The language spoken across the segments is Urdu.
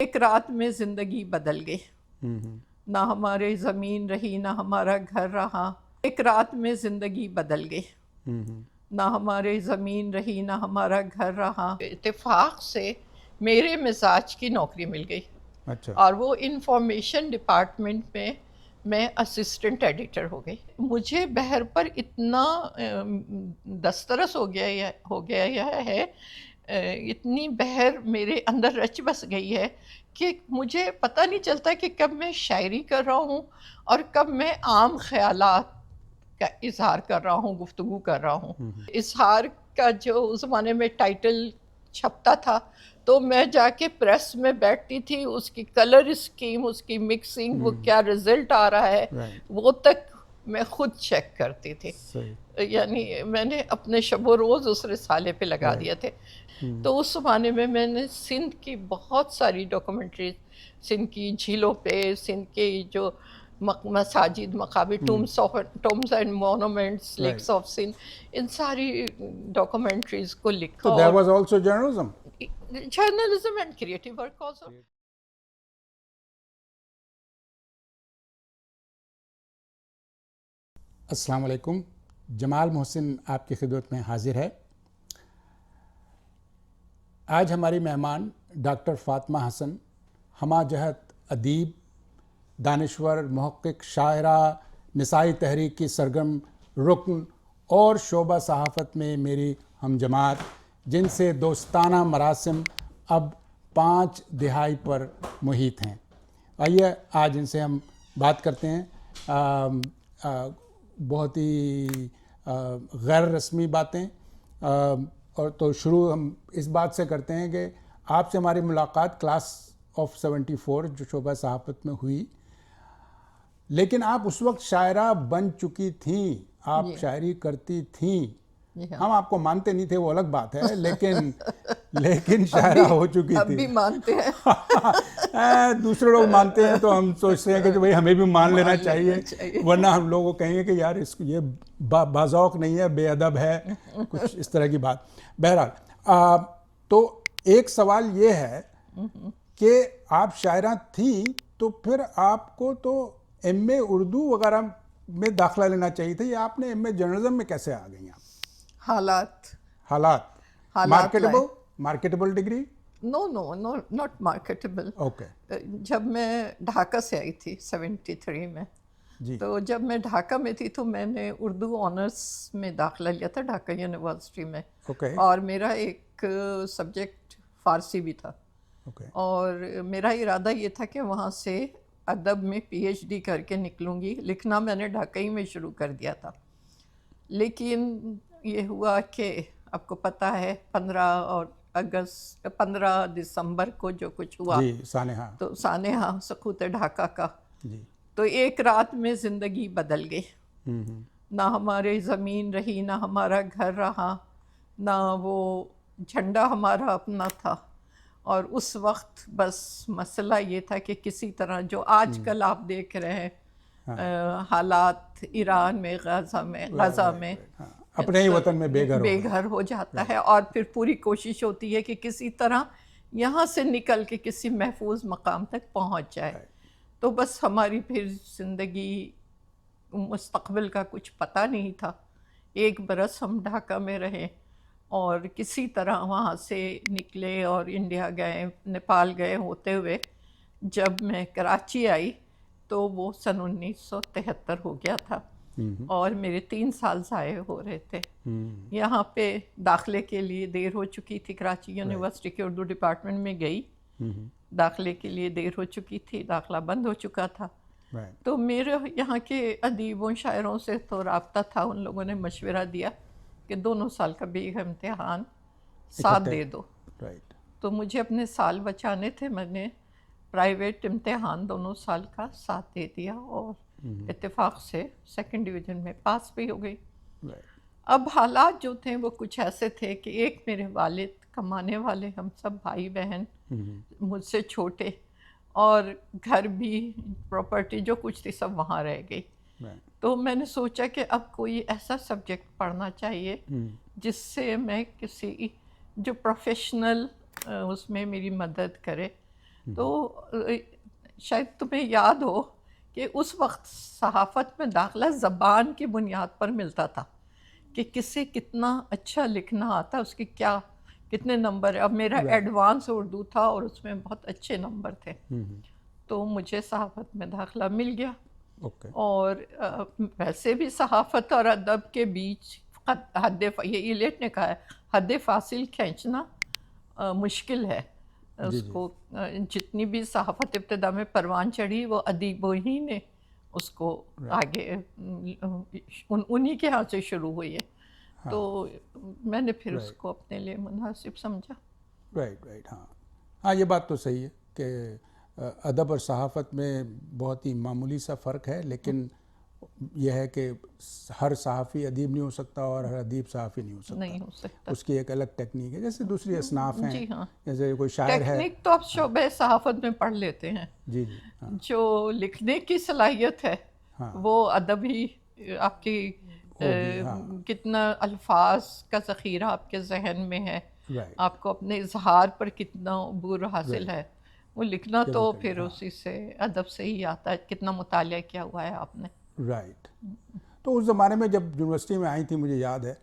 ایک رات میں زندگی بدل گئی، نہ ہمارے زمین رہی نہ ہمارا گھر رہا، ایک رات میں زندگی بدل گئی، نہ ہمارے زمین رہی نہ ہمارا گھر رہا۔ اتفاق سے میرے مزاج کی نوکری مل گئی، اور وہ انفارمیشن ڈپارٹمنٹ میں اسسٹنٹ ایڈیٹر ہو گئی۔ مجھے بحر پر اتنا دسترس ہو گیا ہے، اتنی بحر میرے اندر رچ بس گئی ہے کہ مجھے پتہ نہیں چلتا کہ کب میں شاعری کر رہا ہوں اور کب میں عام خیالات کا اظہار کر رہا ہوں، گفتگو کر رہا ہوں۔ اظہار کا جو اس زمانے میں ٹائٹل چھپتا تھا تو میں جا کے پریس میں بیٹھتی تھی، اس کی کلر اسکیم، اس کی مکسنگ، وہ کیا رزلٹ آ رہا ہے وہ تک میں خود چیک کرتی تھی۔ یعنی میں نے اپنے شب و روز اس رسالے پہ لگا دیا تھے۔ تو اس زمانے میں نے سندھ کی بہت ساری ڈاکومنٹریز، سندھ کی جھیلوں پہ، سندھ کے جو مساجد، مقابر، tombs and monuments, lakes of Sindh, ان ساری ڈاکومنٹریز کو لکھا۔ So there was also journalism. Journalism and creative work also. السلام علیکم، جمال محسن آپ کی خدمت میں حاضر ہے۔ آج ہماری مہمان ڈاکٹر فاطمہ حسن، ہمہ جہت ادیب، دانشور، محقق، شاعرہ، نسائی تحریک کی سرگرم رکن اور شعبہ صحافت میں میری ہم جماعت، جن سے دوستانہ مراسم اب 5 دہائی پر محیط ہیں۔ آئیے آج ان سے ہم بات کرتے ہیں، بہت ہی غیر رسمی باتیں، اور تو شروع ہم اس بات سے کرتے ہیں کہ آپ سے ہماری ملاقات کلاس آف 74 جو شعبہ صحافت میں ہوئی، لیکن آپ اس وقت شاعرہ بن چکی تھیں، آپ شاعری کرتی تھیں۔ ہم آپ کو مانتے نہیں تھے وہ الگ بات ہے، لیکن شاعرہ ہو چکی تھی۔ اب بھی مانتے ہیں، دوسرے لوگ مانتے ہیں تو ہم سوچتے ہیں کہ بھئی ہمیں بھی مان لینا چاہیے، ورنہ ہم لوگوں کو کہیں گے کہ یار اس کو یہ باذوق نہیں ہے، بے ادب ہے، کچھ اس طرح کی بات۔ بہرحال تو ایک سوال یہ ہے کہ آپ شاعرہ تھیں تو پھر آپ کو تو ایم اے اردو وغیرہ میں داخلہ لینا چاہیے تھا، یا آپ نے ایم اے جرنلزم میں کیسے آ گئی آپ؟ حالات marketable degree? No not marketable. جب میں ڈھاکہ سے آئی تھی 73 میں، تو جب میں ڈھاکہ میں تھی تو میں نے اردو آنرس میں داخلہ لیا تھا ڈھاکہ یونیورسٹی میں، اور میرا ایک سبجیکٹ فارسی بھی تھا، اور میرا ارادہ یہ تھا کہ وہاں سے ادب میں پی ایچ ڈی کر کے نکلوں گی۔ لکھنا میں نے ڈھاکہ ہی میں شروع کر دیا تھا، لیکن یہ ہوا کہ آپ کو پتہ ہے 15 دسمبر کو جو کچھ ہوا، تو سانحہ سقوط ڈھاکہ کا، تو ایک رات میں زندگی بدل گئی، نہ ہمارے زمین رہی نہ ہمارا گھر رہا، نہ وہ جھنڈا ہمارا اپنا تھا، اور اس وقت بس مسئلہ یہ تھا کہ کسی طرح جو آج کل آپ دیکھ رہے ہیں حالات ایران میں، غزہ میں اپنے ہی وطن میں بے گھر ہو جاتا ہے، اور پھر پوری کوشش ہوتی ہے کہ کسی طرح یہاں سے نکل کے کسی محفوظ مقام تک پہنچ جائے۔ تو بس ہماری پھر زندگی، مستقبل کا کچھ پتہ نہیں تھا۔ 1 برس ہم ڈھاکہ میں رہے اور کسی طرح وہاں سے نکلے اور انڈیا گئے، نیپال گئے ہوتے ہوئے جب میں کراچی آئی تو وہ سن 1973 ہو گیا تھا، اور میرے 3 سال ضائع ہو رہے تھے۔ یہاں پہ داخلے کے لیے دیر ہو چکی تھی، کراچی یونیورسٹی کے اردو ڈپارٹمنٹ میں گئی، داخلے کے لیے دیر ہو چکی تھی، داخلہ بند ہو چکا تھا۔ تو میرے یہاں کے ادیبوں، شاعروں سے تو رابطہ تھا، ان لوگوں نے مشورہ دیا کہ 2 سال کا بے امتحان ساتھ دے دو۔ تو مجھے اپنے سال بچانے تھے، میں نے پرائیویٹ امتحان 2 سال کا ساتھ دے دیا، اور اتفاق سے 2nd ڈویژن میں پاس بھی ہو گئی۔ اب حالات جو تھے وہ کچھ ایسے تھے کہ ایک میرے والد کمانے والے، ہم سب بھائی بہن مجھ سے چھوٹے، اور گھر بھی، پراپرٹی جو کچھ تھی سب وہاں رہ گئی۔ تو میں نے سوچا کہ اب کوئی ایسا سبجیکٹ پڑھنا چاہیے جس سے میں کسی جو پروفیشنل اس میں میری مدد کرے۔ تو شاید تمہیں یاد ہو کہ اس وقت صحافت میں داخلہ زبان کی بنیاد پر ملتا تھا کہ کسے کتنا اچھا لکھنا آتا، اس کے کیا کتنے نمبر ہے. اب میرا ایڈوانس اردو تھا اور اس میں بہت اچھے نمبر تھے، تو مجھے صحافت میں داخلہ مل گیا. اور ویسے بھی صحافت اور ادب کے بیچ یہ ایلیٹ نے کہا ہے حد فاصل کھینچنا مشکل ہے. اس کو جتنی بھی صحافت ابتدا میں پروان چڑھی وہ ادیبوں ہی نے اس کو آگے انہی کے ہاں سے شروع ہوئی ہے. تو میں نے پھر اس کو اپنے لیے مناسب سمجھا. رائٹ. ہاں یہ بات تو صحیح ہے کہ ادب اور صحافت میں بہت ہی معمولی سا فرق ہے، لیکن یہ ہے کہ ہر صحافی ادیب نہیں ہو سکتا اور ہر ادیب صحافی نہیں ہو سکتا. اس کی ایک الگ ٹیکنیک ہے، جیسے دوسری اصناف ہیں. جیسے کوئی شاعر ہے، ٹیکنیک تو آپ شعبہ صحافت میں پڑھ لیتے ہیں. جو لکھنے کی صلاحیت ہے وہ ادب ہی آپ کی کتنا الفاظ کا ذخیرہ آپ کے ذہن میں ہے، آپ کو اپنے اظہار پر کتنا عبور حاصل ہے، وہ لکھنا تو پھر اسی سے ادب سے ہی آتا ہے. کتنا مطالعہ کیا ہوا ہے آپ نے. رائٹ. تو اس زمانے میں جب یونیورسٹی میں آئی تھی مجھے یاد ہے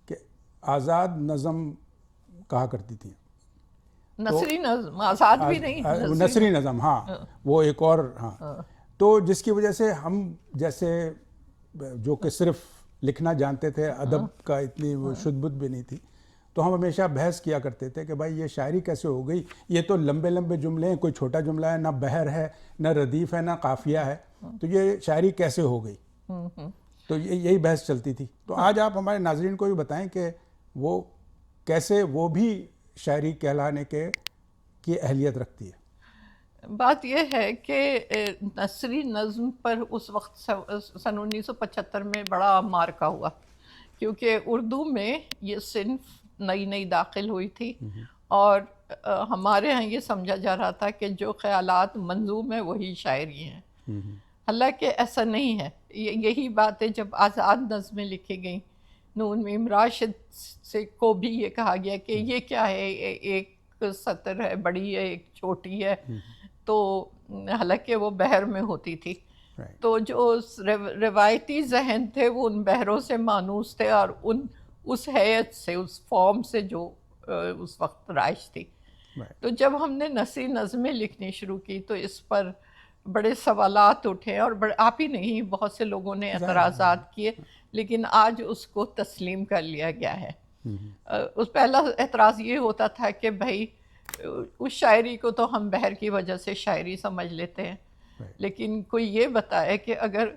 کہ آزاد نظم کہا کرتی تھیں. نثری نظم، آزاد بھی نہیں، نثری نظم. ہاں وہ ایک اور. تو جس کی وجہ سے ہم جیسے جو کہ صرف لکھنا جانتے تھے، ادب کا اتنی وہ شد بدھ بھی نہیں تھی، تو ہم ہمیشہ بحث کیا کرتے تھے کہ بھائی یہ شاعری کیسے ہو گئی، یہ تو لمبے لمبے جملے ہیں، کوئی چھوٹا جملہ ہے، نہ بحر ہے نہ ردیف ہے نہ قافیہ ہے، تو یہ شاعری کیسے ہو گئی. تو یہی بحث چلتی تھی. تو آج آپ ہمارے ناظرین کو بھی بتائیں کہ وہ کیسے وہ بھی شاعری کہلانے کی اہلیت رکھتی ہے. بات یہ ہے کہ نثری نظم پر اس وقت سن 1975 میں بڑا مارکا ہوا، کیونکہ اردو میں یہ صنف نئی داخل ہوئی تھی اور ہمارے ہاں یہ سمجھا جا رہا تھا کہ جو خیالات منظوم ہیں وہی شاعری ہیں. حالانکہ ایسا نہیں ہے. یہی باتیں جب آزاد نظمیں لکھی گئیں، نون میم راشد سے کو بھی یہ کہا گیا کہ یہ کیا ہے، ایک سطر ہے بڑی ہے ایک چھوٹی ہے. تو حالانکہ وہ بحر میں ہوتی تھی. تو جو روایتی ذہن تھے وہ ان بحروں سے مانوس تھے اور اس حیت سے، اس فارم سے جو اس وقت رائج تھی. تو جب ہم نے نثری نظمیں لکھنی شروع کی تو اس پر بڑے سوالات اٹھے، اور آپ ہی نہیں بہت سے لوگوں نے اعتراضات کیے، لیکن آج اس کو تسلیم کر لیا گیا ہے. اس پہلا اعتراض یہ ہوتا تھا کہ بھائی اس شاعری کو تو ہم بحر کی وجہ سے شاعری سمجھ لیتے ہیں، لیکن کوئی یہ بتائے کہ اگر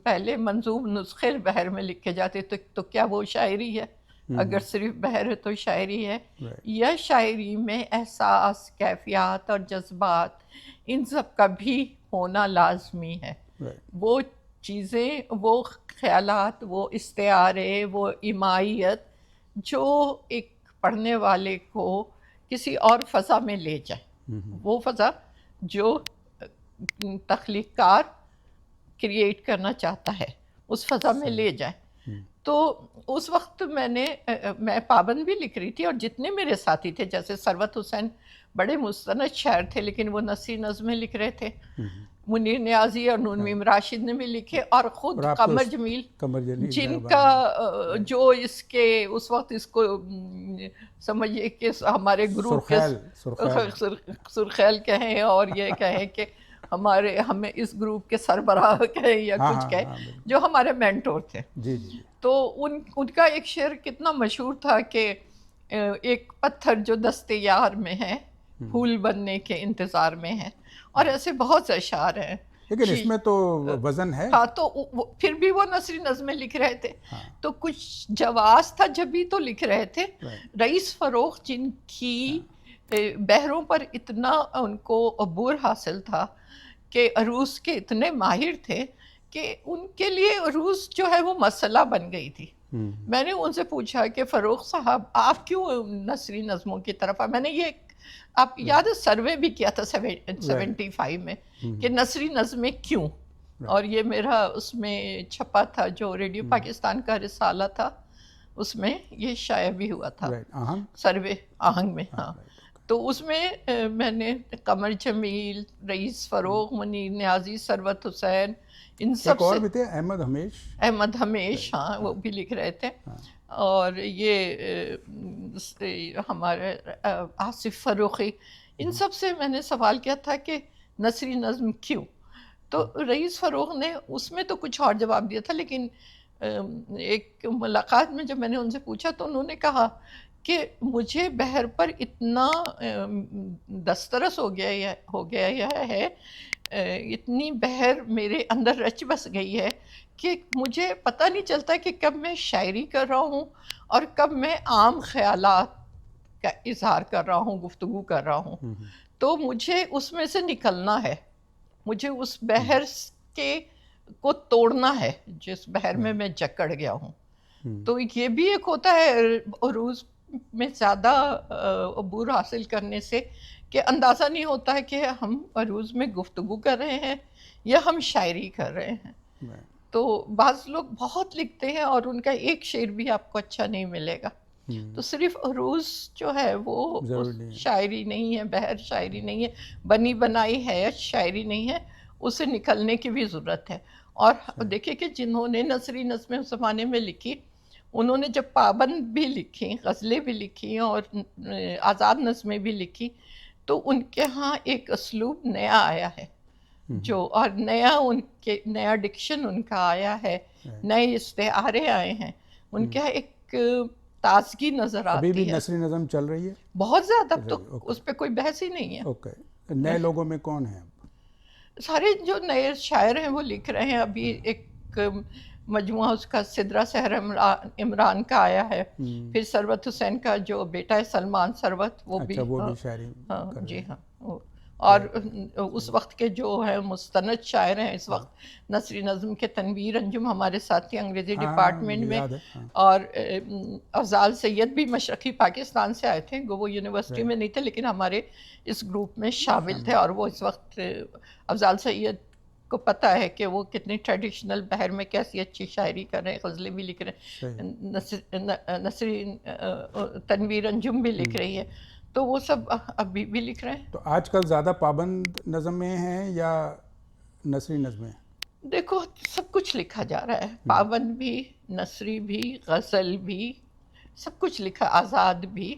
پہلے منظوم نسخے بحر میں لکھے جاتے تو کیا وہ شاعری ہے؟ اگر صرف بحر ہے تو شاعری ہے؟ یا شاعری میں احساس، کیفیات اور جذبات ان سب کا بھی ہونا لازمی ہے. وہ چیزیں، وہ خیالات، وہ استعارے، وہ ایمائیت جو ایک پڑھنے والے کو کسی اور فضا میں لے جائے، وہ فضا جو تخلیق کار کریٹ کرنا چاہتا ہے اس فضا میں لے جائے. تو اس وقت میں پابند بھی لکھ رہی تھی، اور جتنے میرے ساتھی تھے، جیسے ثروت حسین بڑے مستند شاعر تھے لیکن وہ نثری نظمیں لکھ رہے تھے، منیر نیازی اور نون میم راشد نے بھی لکھے، اور خود قمر جمیل جن کا جو اس کے اس وقت اس کو سمجھیے کہ ہمارے گروپ کے سرخیل کہیں اور یہ کہیں کہ ہمیں اس گروپ کے سربراہ کہیں یا کچھ کہیں، جو ہمارے مینٹور تھے. تو ان کا ایک شعر کتنا مشہور تھا کہ ایک پتھر جو دستے یار میں ہے، پھول بننے کے انتظار میں ہے. اور ایسے بہت سے اشعار ہیں، لیکن اس میں تو وزن ہے. ہاں، تو پھر بھی وہ نثری نظمیں لکھ رہے تھے. تو کچھ جواز تھا جبھی تو لکھ رہے تھے. رئیس فروخت جن کی بحروں پر اتنا ان کو عبور حاصل تھا کہ عروس کے اتنے ماہر تھے کہ ان کے لیے عروس جو ہے وہ مسئلہ بن گئی تھی. میں نے ان سے پوچھا کہ فروخت صاحب آپ کیوں نثری نظموں کی طرف میں نے یہ آپ یاد ہے سروے بھی کیا تھا 75 میں کہ نثری نظمیں کیوں، اور یہ میرا اس میں چھپا تھا جو ریڈیو پاکستان کا رسالہ تھا، اس میں یہ شائع بھی ہوا تھا سروے آہنگ میں. ہاں، تو اس میں میں نے قمر جمیل، رئیس فروغ، منیر نیازی، ثروت حسین، ان سب ایک اور سے، بھی تھے احمد ہمیش. احمد ہمیش، ہاں وہ بھی لکھ رہے تھے. اور یہ ہمارے آصف فروخی، ان سب سے میں نے سوال کیا تھا کہ نثری نظم کیوں؟ تو رئیس فروغ نے اس میں تو کچھ اور جواب دیا تھا، لیکن ایک ملاقات میں جب میں نے ان سے پوچھا تو انہوں نے کہا کہ مجھے بحر پر اتنا دسترس ہو گیا ہے، اتنی بحر میرے اندر رچ بس گئی ہے کہ مجھے پتہ نہیں چلتا کہ کب میں شاعری کر رہا ہوں اور کب میں عام خیالات کا اظہار کر رہا ہوں، گفتگو کر رہا ہوں. تو مجھے اس میں سے نکلنا ہے، مجھے اس بحر کے کو توڑنا ہے جس بحر میں جکڑ گیا ہوں. تو یہ بھی ایک ہوتا ہے عروض میں زیادہ عبور حاصل کرنے سے کہ اندازہ نہیں ہوتا ہے کہ ہم عروض میں گفتگو کر رہے ہیں یا ہم شاعری کر رہے ہیں. تو بعض لوگ بہت لکھتے ہیں اور ان کا ایک شعر بھی آپ کو اچھا نہیں ملے گا. تو صرف عروض جو ہے وہ شاعری نہیں ہے، بحر شاعری نہیں ہے، بنی بنائی ہے شاعری نہیں ہے، اسے نکلنے کی بھی ضرورت ہے. اور دیکھیں کہ جنہوں نے نثری نظمیں اس زمانے میں لکھی، انہوں نے جب پابند بھی لکھی، غزلیں بھی لکھی اور آزاد نظمیں بھی لکھی، تو ان کے ہاں ایک اسلوب نیا آیا ہے جو، اور نیا ڈکشن ان کا آیا ہے، نئے استعارے آئے ہیں، ان کا ایک تازگی نظر آتی ہے. ابھی بھی نثری نظم چل رہی ہے بہت زیادہ، اب تو اس پہ کوئی بحث ہی نہیں ہے. اوکے. نئے لوگوں میں کون ہیں؟ سارے جو نئے شاعر ہیں وہ لکھ رہے ہیں. ابھی ایک مجموعہ اس کا سدرا سحر عمران کا آیا ہے، پھر ثروت حسین کا جو بیٹا ہے سلمان ثروت، وہ بھی شاعری. ہاں جی ہاں. اور اس وقت کے جو ہے مستند شاعر ہیں اس وقت نثری نظم کے، تنویر انجم ہمارے ساتھی انگریزی ڈپارٹمنٹ میں، اور افضال سید بھی مشرقی پاکستان سے آئے تھے، وہ یونیورسٹی میں نہیں تھے لیکن ہمارے اس گروپ میں شامل تھے. اور وہ اس وقت افضال سید کو پتہ ہے کہ وہ کتنی ٹریڈیشنل بحر میں کیسی اچھی شاعری کر رہے ہیں، غزلیں بھی لکھ رہے ہیں، نثری تنویر انجم بھی لکھ رہی ہے، تو وہ سب ابھی بھی لکھ رہے ہیں. تو آج کل زیادہ پابند نظمیں ہیں یا نثری نظمیں؟ دیکھو سب کچھ لکھا جا رہا ہے، پابند بھی، نثری بھی، غزل بھی، سب کچھ لکھا، آزاد بھی.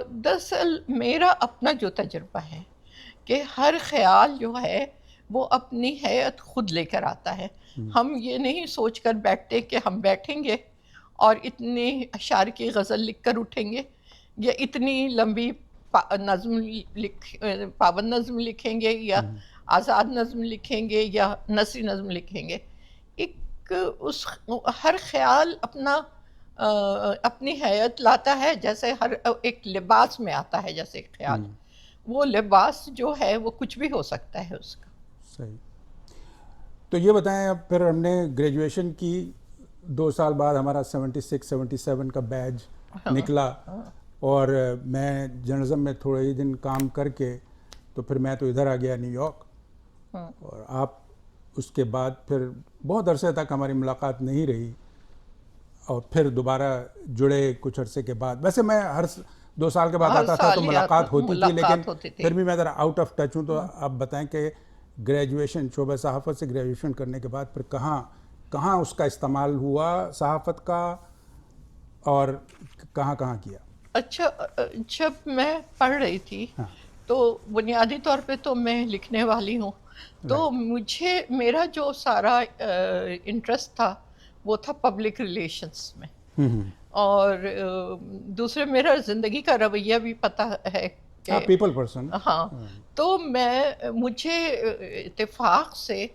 دراصل میرا اپنا جو تجربہ ہے کہ ہر خیال جو ہے وہ اپنی حیت خود لے کر آتا ہے. ہم یہ نہیں سوچ کر بیٹھتے کہ ہم بیٹھیں گے اور اتنی اشعار کی غزل لکھ کر اٹھیں گے یا اتنی لمبی نظم پابند نظم لکھیں گے یا آزاد نظم لکھیں گے یا نثری نظم لکھیں گے. ایک ہر خیال اپنی حیت لاتا ہے، جیسے ہر ایک لباس میں آتا ہے جیسے ایک خیال، وہ لباس جو ہے وہ کچھ بھی ہو سکتا ہے اس کا. صحیح. تو یہ بتائیں، اب پھر ہم نے گریجویشن کی 2 سال بعد ہمارا 76-77 کا بیج نکلا، اور میں جرنلزم میں تھوڑے ہی دن کام کر کے تو پھر میں تو ادھر آ گیا نیو یارک، اور آپ اس کے بعد پھر بہت عرصے تک ہماری ملاقات نہیں رہی، اور پھر دوبارہ جڑے کچھ عرصے کے بعد. ویسے میں ہر 2 سال کے بعد آتا تھا تو ملاقات ہوتی تھی، لیکن پھر بھی میں ذرا آؤٹ آف ٹچ ہوں. تو آپ بتائیں کہ گریجویشن، شعبہ صحافت سے گریجویشن کرنے کے بعد پھر کہاں اس کا استعمال ہوا صحافت کا، اور کہاں کیا؟ اچھا، جب میں پڑھ رہی تھی تو بنیادی طور پہ تو میں لکھنے والی ہوں، تو میرا جو سارا انٹرسٹ تھا وہ تھا پبلک ریلیشنس میں، اور دوسرے میرا زندگی کا رویہ بھی پتہ ہے کہ پیپل پرسن. ہاں. تو مجھے اتفاق سے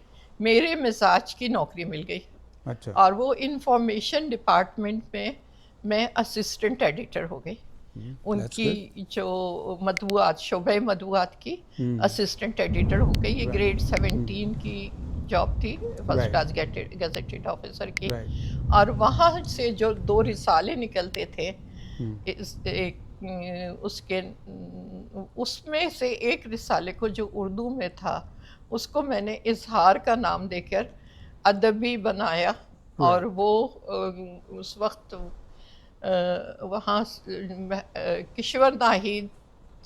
میرے مزاج کی نوکری مل گئی، اور وہ انفارمیشن ڈپارٹمنٹ میں اسسٹنٹ ایڈیٹر ہو گئی. ان کی جو مطبوعات، شعبہ مطبوعات کی اسسٹنٹ ایڈیٹر ہو گئی. یہ گریڈ 17 کی جاب تھی، فرسٹ کلاس گیزیٹڈ آفیسر کی. اور وہاں سے جو 2 رسالے نکلتے تھے، اس میں سے ایک رسالے کو جو اردو میں تھا اس کو میں نے اظہار کا نام دے کر ادبی بنایا، اور وہ اس وقت وہاں کشور Nahid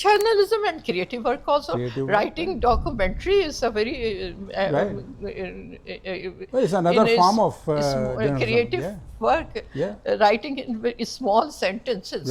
Journalism and creative work also. Writing documentary is a very it's another form of creative work. Writing in very small sentences.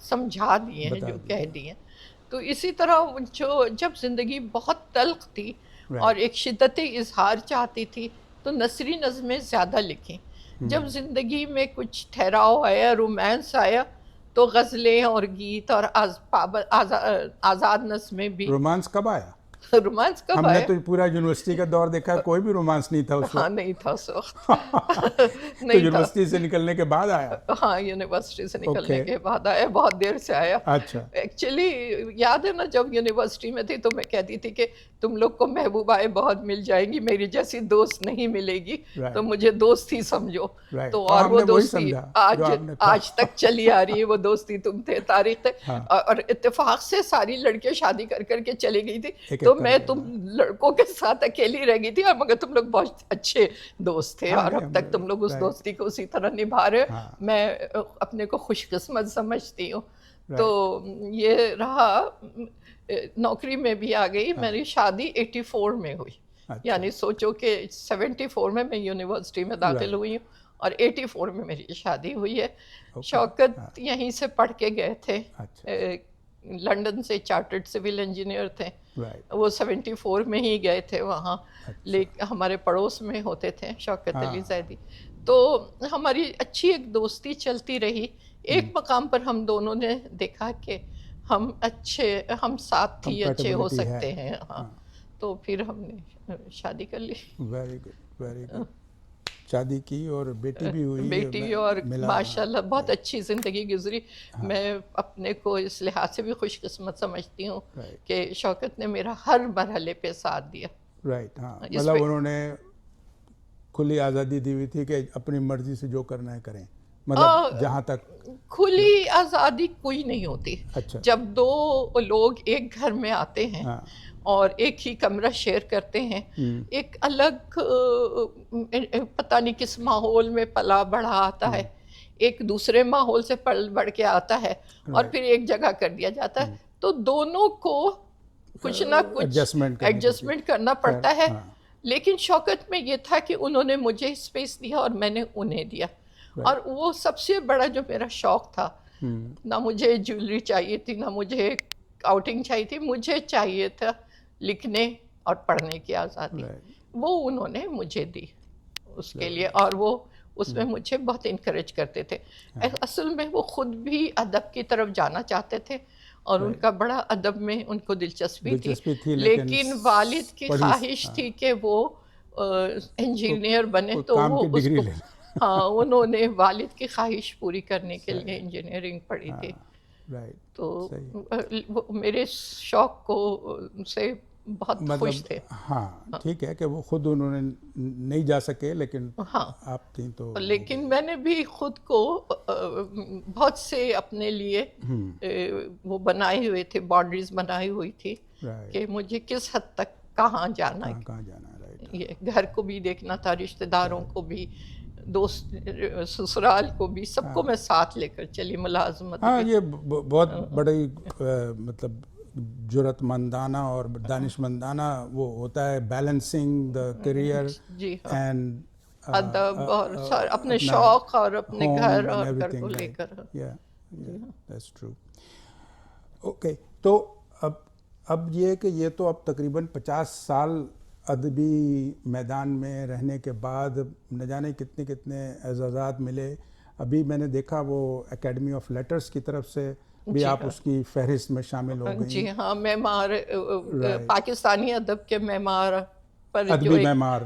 سمجھا دی ہیں جو کہہ دی ہیں. تو اسی طرح جب زندگی بہت تلخ تھی اور ایک شدت اظہار چاہتی تھی تو نثری نظمیں زیادہ لکھیں. جب زندگی میں کچھ ٹھہراؤ آیا، رومانس آیا، تو غزلیں اور گیت اور آزاد نظمیں بھی. رومانس کب آیا؟ رومانس کب ہم آیا؟ نے تو پورا یونیورسٹی کا دور دیکھا، کوئی بھی رومانس نہیں تھا اس وقت. ہاں نہیں تھا اس وقت. تو یونیورسٹی سے نکلنے کے بعد آیا؟ ہاں یونیورسٹی سے نکلنے کے بعد آیا، بہت دیر سے آیا. اچھا. ایکچولی یاد ہے نا جب یونیورسٹی میں تھی تو میں کہتی تھی کہ تم لوگ کو محبوبائیں بہت مل جائیں گی، میری جیسی دوست نہیں ملے گی، تو مجھے دوست ہی سمجھو. تو اور وہ دوستی آج تک چلی آ رہی ہے. وہ دوستی تم تھے، تاریخ تھے. اور اتفاق سے ساری لڑکیاں شادی کر کر کے چلی گئی تھی تو میں تم لڑکوں کے ساتھ اکیلی رہ گئی تھی، اور مگر تم لوگ بہت اچھے دوست تھے اور اب تک تم لوگ اس دوستی کو اسی طرح نبھا رہے. میں اپنے کو خوش قسمت سمجھتی ہوں. تو یہ رہا. نوکری میں بھی آ گئی. میری شادی 84 میں ہوئی. یعنی سوچو کہ 74 میں یونیورسٹی میں داخل ہوئی ہوں اور 84 میں میری شادی ہوئی ہے. شوکت یہیں سے پڑھ کے گئے تھے، لنڈن سے چارٹرڈ سول انجینئر تھے. وہ 74 میں ہی گئے تھے وہاں، لیکن ہمارے پڑوس میں ہوتے تھے شوکت علی زیدی. تو ہماری اچھی ایک دوستی چلتی رہی. ایک مقام پر ہم دونوں نے دیکھا کہ ہم ساتھ ہی اچھے ہو سکتے ہیں. ہاں تو پھر ہم نے شادی کر لی. Very good, very good. شادی کی اور بیٹی بھی ہوئی، بیٹی اور ماشاءاللہ بہت اچھی زندگی گزری. میں اپنے کو اس لحاظ سے بھی خوش قسمت سمجھتی ہوں کہ شوکت نے میرا ہر مرحلے پہ ساتھ دیا. رائٹ. ہاں مطلب انہوں نے کھلی آزادی دی ہوئی تھی کہ اپنی مرضی سے جو کرنا ہے کریں. مطلب جہاں تک کھلی آزادی کوئی نہیں ہوتی. جب دو لوگ ایک گھر میں آتے ہیں اور ایک ہی کمرہ شیئر کرتے ہیں، ایک الگ پتہ نہیں کس ماحول میں پلا بڑھا آتا ہے، ایک دوسرے ماحول سے پل بڑھ کے آتا ہے اور پھر ایک جگہ کر دیا جاتا ہے. تو دونوں کو کچھ نہ کچھ ایڈجسٹمنٹ کرنا پڑتا ہے. لیکن شوکت میں یہ تھا کہ انہوں نے مجھے اسپیس دیا اور میں نے انہیں دیا. اور وہ سب سے بڑا جو میرا شوق تھا، نہ مجھے جیولری چاہیے تھی، نہ مجھے آؤٹنگ چاہیے تھی، مجھے چاہیے تھا لکھنے اور پڑھنے کی آزادی. وہ انہوں نے مجھے دی اس کے لیے، اور وہ اس میں مجھے بہت انکریج کرتے تھے. اصل میں وہ خود بھی ادب کی طرف جانا چاہتے تھے اور ان کا بڑا ادب میں ان کو دلچسپی تھی، لیکن والد کی خواہش تھی کہ وہ انجینئر بنے. تو وہ اس کو ہاں انہوں نے والد کی خواہش پوری کرنے کے لیے انجینئرنگ پڑھی تھی. تو میرے شوق کو سے بہت خوش تھے. ہاں ٹھیک ہے کہ وہ خود انہوں نے نہیں جا سکے، لیکن آپ تھیں تو. لیکن میں نے بھی خود کو بہت سے اپنے لیے وہ بنائے ہوئے تھے، باؤنڈریز بنائی ہوئی تھی کہ مجھے کس حد تک کہاں جانا ہے. یہ گھر کو بھی دیکھنا تھا، رشتہ داروں کو بھی، دوست سسرال کو بھی، سب کو میں ساتھ لے کر چلی. ملازمت. ہاں یہ بہت بڑی مطلب جرات مندانہ اور دانش مندانہ وہ ہوتا ہے، بیلنسنگ دا کیریئر اینڈ ادب اور اپنے شوق اور اپنے گھر اور گھر کو لے کر. That's true. اوکے. تو اب یہ کہ یہ تو اب تقریباً 50 سال ادبی میدان میں رہنے کے بعد نہ جانے کتنے اعزازات ملے. ابھی میں نے دیکھا وہ اکیڈمی آف لیٹرز کی طرف سے بھی آپ اس کی فہرست میں شامل ہو گئی. جی ہاں، معمار پاکستانی ادب کے معمار پر جو ادبی معمار،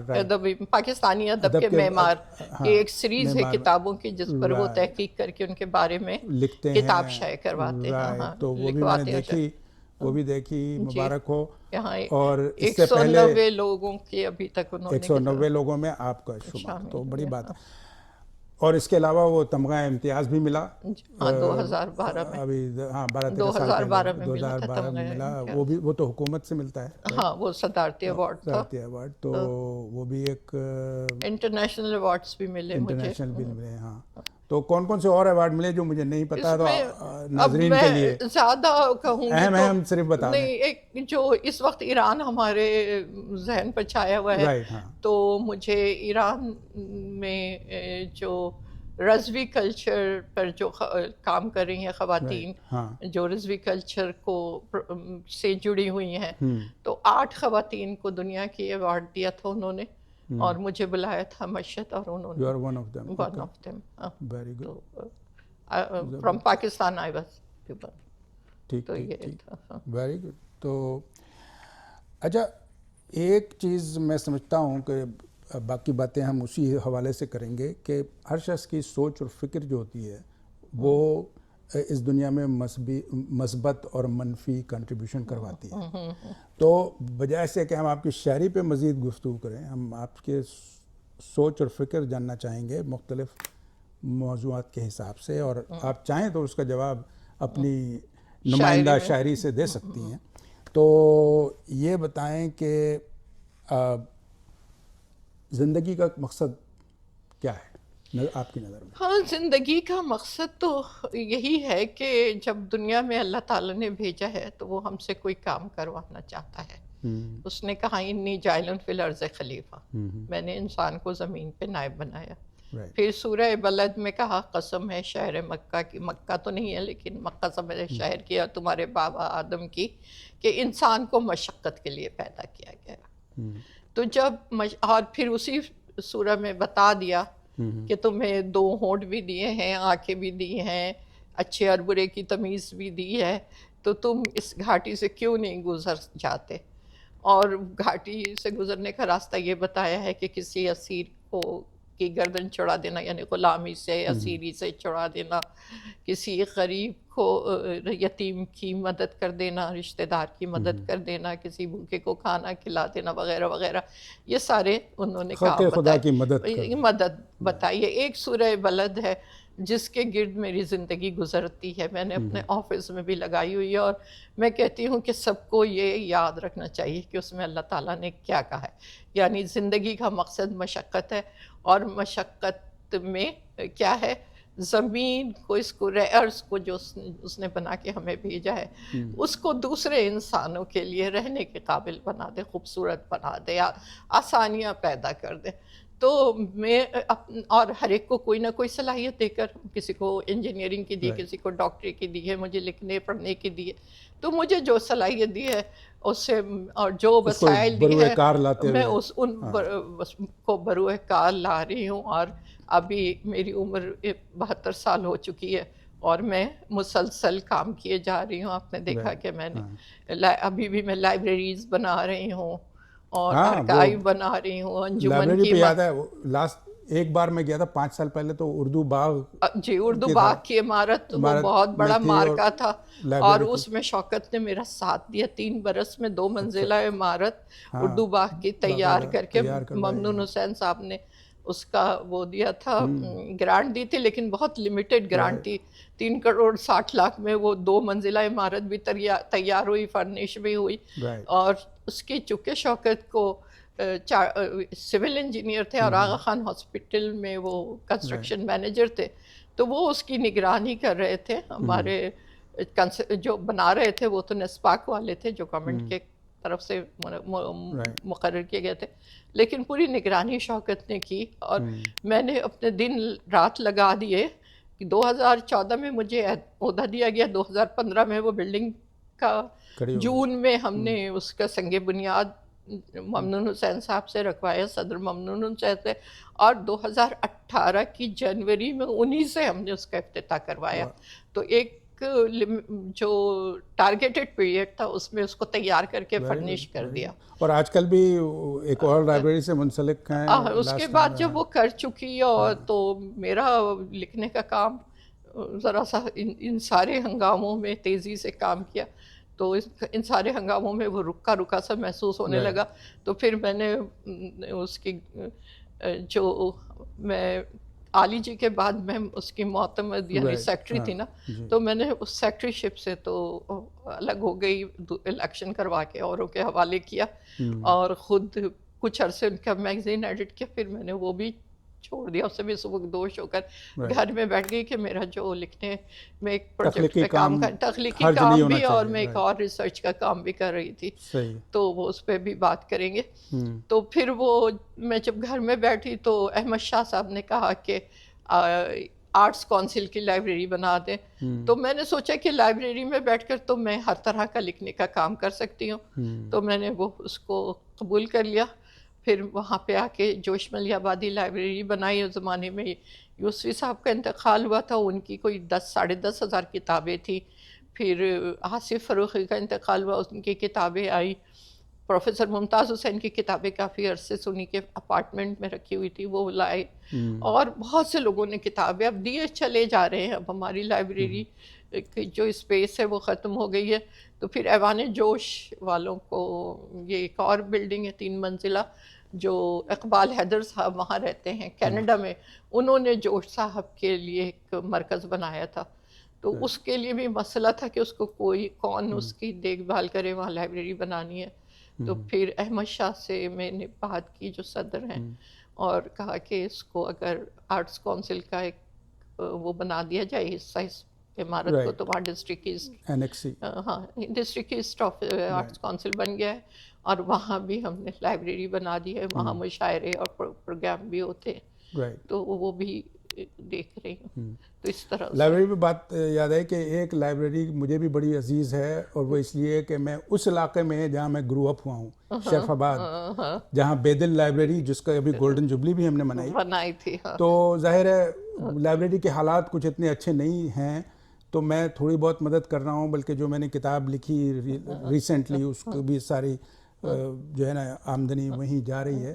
پاکستانی ادب کے معمار کی ایک سیریز ہے کتابوں کی جس پر وہ تحقیق کر کے ان کے بارے میں لکھتے ہیں، کتاب شائع کرواتے ہیں. تو وہ بھی میں نے دیکھی، وہ بھی دیکھی. مبارک ہو. اور 190 لوگوں کی ابھی تک انہوں نے 190 لوگوں میں آپ کا شمار، تو بڑی بات ہے. اور اس کے علاوہ وہ تمغہ امتیاز بھی ملا 2012 میں. ابھی ہاں 2012 میں ملا. وہ بھی، وہ تو حکومت سے ملتا ہے. ہاں وہ صدارتی ایوارڈ تھا. صدارتی ایوارڈ تو وہ بھی ایک انٹرنیشنل ایوارڈز بھی ملے مجھے. انٹرنیشنل بھی ملے. ہاں تو کون سے اور ایوارڈ ملے جو مجھے نہیں پتا، تو ناظرین کے لیے زیادہ کہوں گی اہم صرف بتا دیں. نہیں، ایک جو اس وقت ایران ہمارے ذہن پر چھایا ہوا ہے، تو مجھے ایران میں جو رضوی کلچر پر جو کام کر رہی ہیں خواتین، جو رضوی کلچر کو سے جڑی ہوئی ہیں، تو 8 خواتین کو دنیا کی ایوارڈ دیا تھا انہوں نے، اور مجھے بلایا تھا مشہد، اور انہوں نے one of them. one of them. Very good. From Pakistan I was. ٹھیک تو یہ ٹھیک تھا. Very good. تو اچھا ایک چیز میں سمجھتا ہوں کہ باقی باتیں ہم اسی حوالے سے کریں گے کہ ہر شخص کی سوچ اور فکر جو ہوتی ہے وہ اس دنیا میں مثبت اور منفی کنٹریبیوشن کرواتی ہے. تو بجائے سے کہ ہم آپ کی شاعری پہ مزید گفتگو کریں، ہم آپ کے سوچ اور فکر جاننا چاہیں گے مختلف موضوعات کے حساب سے، اور آپ چاہیں تو اس کا جواب اپنی نمائندہ شاعری سے دے سکتی ہیں. تو یہ بتائیں کہ زندگی کا مقصد کیا ہے آپ کی نظر میں؟ ہاں، زندگی کا مقصد تو یہی ہے کہ جب دنیا میں اللہ تعالیٰ نے بھیجا ہے تو وہ ہم سے کوئی کام کروانا چاہتا ہے. اس نے کہا انی جاعل فی الارض خلیفہ، میں نے انسان کو زمین پہ نائب بنایا. پھر سورہ بلد میں کہا قسم ہے شہر مکہ کی، مکہ تو نہیں ہے لیکن مکہ سمجھے شہر کی، اور تمہارے بابا آدم کی، کہ انسان کو مشقت کے لیے پیدا کیا گیا. تو جب اور پھر اسی سورہ میں بتا دیا کہ تمہیں 2 ہونٹ بھی دیے ہیں، آنکھیں بھی دی ہیں، اچھے اور برے کی تمیز بھی دی ہے، تو تم اس گھاٹی سے کیوں نہیں گزر جاتے. اور گھاٹی سے گزرنے کا راستہ یہ بتایا ہے کہ کسی اسیر کو کی گردن چھڑا دینا، یعنی غلامی سے، اسیری سے چھڑا دینا، کسی غریب کو، یتیم کی مدد کر دینا، رشتہ دار کی مدد کر دینا، کسی بھوکے کو کھانا کھلا دینا، وغیرہ وغیرہ. یہ سارے انہوں نے کام خدا کی مدد بتائی ہے. ایک سورہ بلد ہے جس کے گرد میری زندگی گزرتی ہے، میں نے اپنے آفس میں بھی لگائی ہوئی ہے، اور میں کہتی ہوں کہ سب کو یہ یاد رکھنا چاہیے کہ اس میں اللہ تعالیٰ نے کیا کہا ہے. یعنی زندگی کا مقصد مشقت ہے، اور مشقت میں کیا ہے، زمین کو، اس کو ارض کو جو اس نے بنا کے ہمیں بھیجا ہے، اس کو دوسرے انسانوں کے لیے رہنے کے قابل بنا دے، خوبصورت بنا دے، آسانیاں پیدا کر دے. تو میں اور ہر ایک کو کوئی نہ کوئی صلاحیت دے کر، کسی کو انجینئرنگ کی دی، کسی کو ڈاکٹری کی دی ہے، مجھے لکھنے پڑھنے کی دی ہے. تو مجھے جو صلاحیت دی ہے اس سے، اور جو وسائل دی ہے، میں ان کو بروئے کار لا رہی ہوں. اور ابھی میری عمر 72 سال ہو چکی ہے، اور میں مسلسل کام کیے جا رہی ہوں. آپ نے دیکھا کہ میں نے ابھی بھی میں لائبریریز بنا رہی ہوں، اور آرکائیو بنا رہی ہوں. انجمن کی یاد ہے لاسٹ ایک بار میں گیا تھا 5 سال پہلے، تو اردو باغ، جی اردو باغ کی عمارت وہ بہت بڑا مارکا تھا، اور اس میں شوکت نے میرا ساتھ دیا. 3 برس میں 2 منزلہ عمارت اردو باغ کی تیار کر کے ممنون حسین صاحب نے اس کا وہ دیا تھا، گرانٹ دی تھی، لیکن بہت لیمیٹڈ گرانٹ تھی. 3 کروڑ 60 لاکھ میں وہ 2 منزلہ عمارت بھی تیار ہوئی، فرنش بھی ہوئی. اور اس کی چونکہ شوکت کو سول انجینئر تھے، اور آغا خان ہاسپٹل میں وہ کنسٹرکشن مینیجر تھے، تو وہ اس کی نگرانی کر رہے تھے. ہمارے جو بنا رہے تھے وہ تو نسپاک والے تھے، جو گورنمنٹ کے طرف سے مقرر کیے گئے تھے، لیکن پوری نگرانی شوکت نے کی. اور میں نے اپنے دن رات لگا دیے. 2014 میں مجھے عہدہ دیا گیا، 2015 میں وہ بلڈنگ کا جون میں ہم نے اس کا سنگ بنیاد ممنون حسین صاحب سے رکھوایا، صدر ممنون حسین سے، اور 2018 کی جنوری میں انہی سے ہم نے اس کا افتتاح کروایا. تو ایک جو ٹارگیٹڈ پیریڈ تھا اس میں اس کو تیار کر کے فرنش کر دیا. اور آج کل بھی ایک اور لائبریری سے منسلک ہیں. اس کے بعد جب وہ کر چکی، اور تو میرا لکھنے کا کام ذرا سا ان سارے ہنگاموں میں تیزی سے کام کیا، تو ان سارے ہنگاموں میں وہ رکا رکا سا محسوس ہونے لگا. تو پھر میں نے اس کی جو میں عالی جی کے بعد میں اس کی معتمد یعنی سیکٹری تھی نا، تو میں نے اس سیکٹری شپ سے تو الگ ہو گئی، الیکشن کروا کے اوروں کے حوالے کیا، اور خود کچھ عرصے ان کا میگزین ایڈٹ کیا. پھر میں نے وہ بھی چھوڑ دیا. اس سے بھی سبکدوش ہو کر گھر میں بیٹھ گئی کہ میرا جو لکھنے میں ایک پروجیکٹ پہ کام کر، تخلیقی کام بھی، اور میں ایک اور ریسرچ کا کام بھی کر رہی تھی، تو وہ اس پہ بھی بات کریں گے. تو پھر وہ میں جب گھر میں بیٹھی تو احمد شاہ صاحب نے کہا کہ آرٹس کونسل کی لائبریری بنا دیں. تو میں نے سوچا کہ لائبریری میں بیٹھ کر تو میں ہر طرح کا لکھنے کا کام کر سکتی ہوں. تو میں نے وہ اس کو قبول کر لیا. پھر وہاں پہ آ کے جوش ملی آبادی لائبریری بنائی. اس زمانے میں یوسفی صاحب کا انتقال ہوا تھا, ان کی کوئی 10,500 کتابیں تھیں. پھر آصف فروخی کا انتقال ہوا, ان کی کتابیں آئی. پروفیسر ممتاز حسین کی کتابیں کافی عرصے سے انہی کے اپارٹمنٹ میں رکھی ہوئی تھی, وہ لائے. اور بہت سے لوگوں نے کتابیں اب دیے چلے جا رہے ہیں. اب ہماری لائبریری کی جو اسپیس ہے وہ ختم ہو گئی ہے. تو پھر ایوان جوش والوں کو یہ ایک اور بلڈنگ ہے 3 منزلہ, جو اقبال حیدر صاحب وہاں رہتے ہیں کینیڈا میں, انہوں نے جوش صاحب کے لیے ایک مرکز بنایا تھا. تو اس کے لیے بھی مسئلہ تھا کہ اس کو کون اس کی دیکھ بھال کرے, وہاں لائبریری بنانی ہے. تو پھر احمد شاہ سے میں نے بات کی جو صدر ہیں, اور کہا کہ اس کو اگر آرٹس کونسل کا ایک وہ بنا دیا جائے حصہ اس عمارت کو, تو وہاں district east of arts council بن گیا ہے. اور وہاں بھی ہم نے لائبریری بنا دی ہے, وہاں مشاعرے اور پروگرام بھی ہوتے ہیں. تو وہ بھی دیکھ رہی ہوں. تو اس طرح لائبریری پہ بات یاد ہے کہ ایک لائبریری مجھے بھی بڑی عزیز ہے, اور وہ اس لیے کہ میں اس علاقے میں جہاں میں گرو اپ ہوا ہوں, شریف آباد, جہاں بیدل لائبریری, جس کا ابھی گولڈن جبلی بھی ہم نے بنائی تھی. تو ظاہر ہے لائبریری کے حالات کچھ اتنے اچھے نہیں ہیں, تو میں تھوڑی بہت مدد کر رہا ہوں. بلکہ جو میں نے کتاب لکھی ریسنٹلی, اس کو بھی ساری جو ہے نا آمدنی وہیں جا رہی ہے.